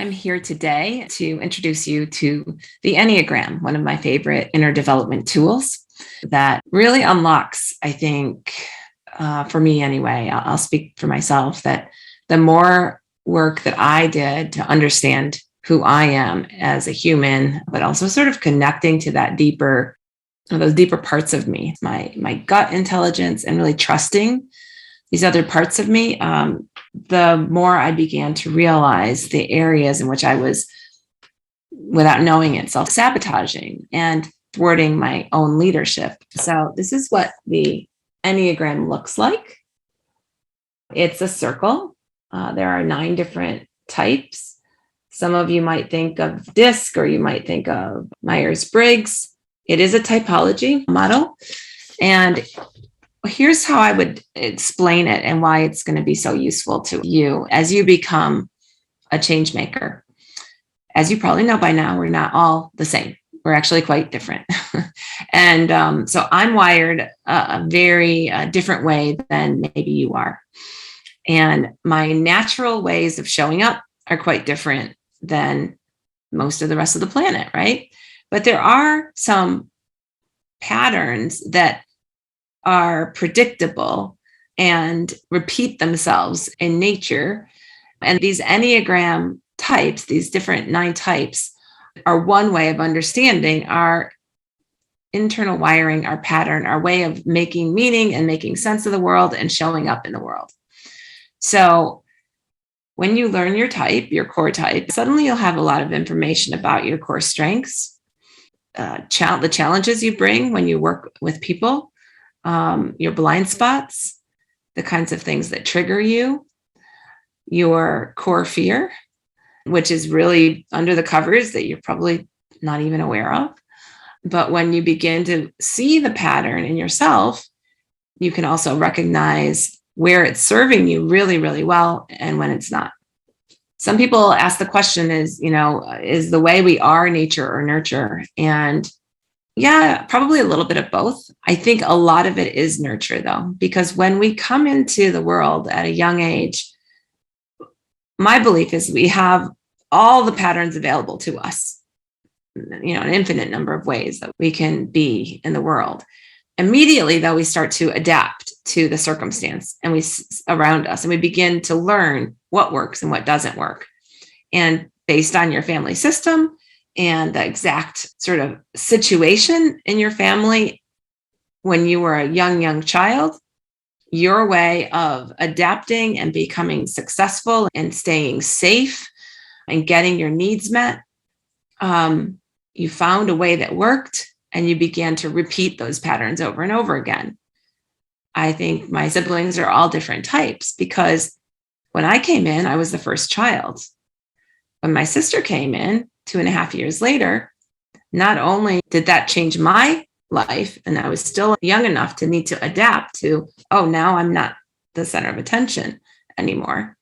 I'm here today to introduce you to the Enneagram, one of my favorite inner development tools that really unlocks, I think, for me anyway, I'll speak for myself, that the more work that I did to understand who I am as a human, but also sort of connecting to that deeper, those deeper parts of me, my gut intelligence, and really trusting these other parts of me, the more I began to realize the areas in which I was, without knowing it, self-sabotaging and thwarting my own leadership. So this is what the Enneagram looks like. It's a circle. There are 9 different types. Some of you might think of DISC, or you might think of Myers-Briggs. It is a typology model. And here's how I would explain it and why it's going to be so useful to you as you become a change maker. As you probably know by now, we're not all the same. We're actually quite different. And so I'm wired a very different way than maybe you are. And my natural ways of showing up are quite different than most of the rest of the planet, right? But there are some patterns that are predictable and repeat themselves in nature. And these Enneagram types, these different 9 types, are one way of understanding our internal wiring, our pattern, our way of making meaning and making sense of the world and showing up in the world. So when you learn your type, your core type, suddenly you'll have a lot of information about your core strengths, the challenges you bring when you work with people, your blind spots, the kinds of things that trigger you, your core fear, which is really under the covers that you're probably not even aware of. But when you begin to see the pattern in yourself, you can also recognize where it's serving you really, really well and when it's not. Some people ask the question is the way we are nature or nurture? And yeah, probably a little bit of both. I think a lot of it is nurture, though, because when we come into the world at a young age, my belief is we have all the patterns available to us, an infinite number of ways that we can be in the world. Immediately, though, we start to adapt to the circumstance and we around us, and we begin to learn what works and what doesn't work. And based on your family system and the exact sort of situation in your family when you were a young child, your way of adapting and becoming successful and staying safe and getting your needs met, you found a way that worked and you began to repeat those patterns over and over again. I think my siblings are all different types because when I came in, I was the first child. When my sister came in 2.5 years later, not only did that change my life, and I was still young enough to need to adapt to, now I'm not the center of attention anymore,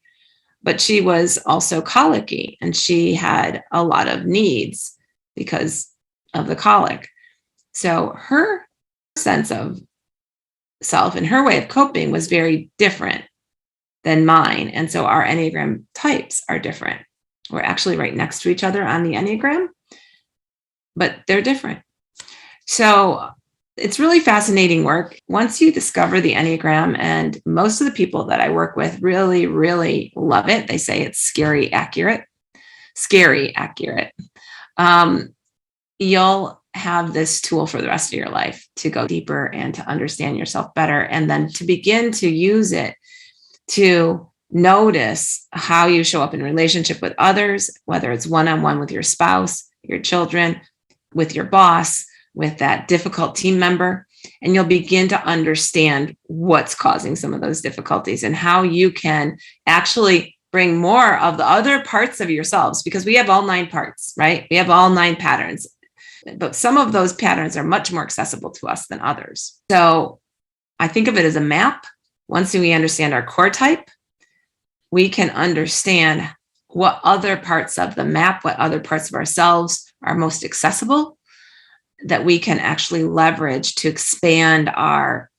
but she was also colicky and she had a lot of needs because of the colic. So her sense of self and her way of coping was very different than mine. And so our Enneagram types are different. We're actually right next to each other on the Enneagram, but they're different. So it's really fascinating work. Once you discover the Enneagram, and most of the people that I work with really, really love it. They say it's scary accurate. You'll have this tool for the rest of your life to go deeper and to understand yourself better, and then to begin to use it to notice how you show up in relationship with others, whether it's one-on-one with your spouse, your children, with your boss, with that difficult team member, and you'll begin to understand what's causing some of those difficulties and how you can actually bring more of the other parts of yourselves, because we have all 9 parts, right? We have all 9 patterns, but some of those patterns are much more accessible to us than others. So I think of it as a map. Once we understand our core type, we can understand what other parts of the map, what other parts of ourselves are most accessible that we can actually leverage to expand our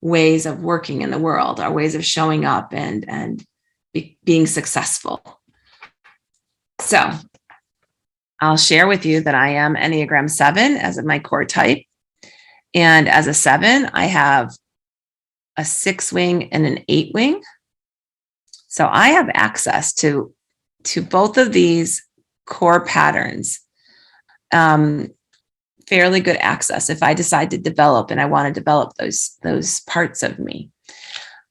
ways of working in the world, our ways of showing up and being successful. So I'll share with you that I am Enneagram 7 as my core type. And as a 7, I have a 6 wing and an 8 wing. So I have access to both of these core patterns, fairly good access if I decide to develop and I want to develop those parts of me.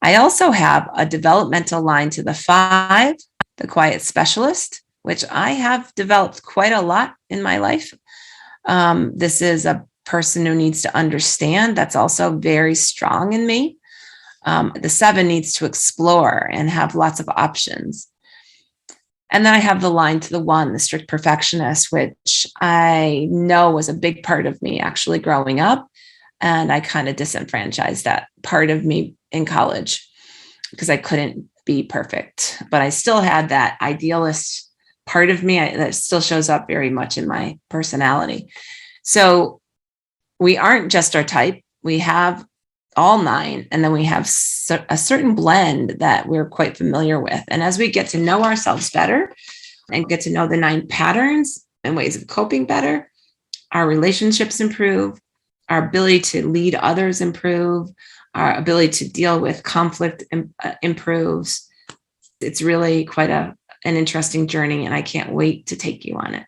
I also have a developmental line to the 5, the quiet specialist, which I have developed quite a lot in my life. This is a person who needs to understand. That's also very strong in me. The 7 needs to explore and have lots of options. And then I have the line to the 1, the strict perfectionist, which I know was a big part of me actually growing up. And I kind of disenfranchised that part of me in college because I couldn't be perfect. But I still had that idealist part of me that still shows up very much in my personality. So we aren't just our type. We have all 9, and then we have a certain blend that we're quite familiar with. And as we get to know ourselves better and get to know the 9 patterns and ways of coping better, our relationships improve, our ability to lead others improve, our ability to deal with conflict improves. It's really quite an interesting journey, and I can't wait to take you on it.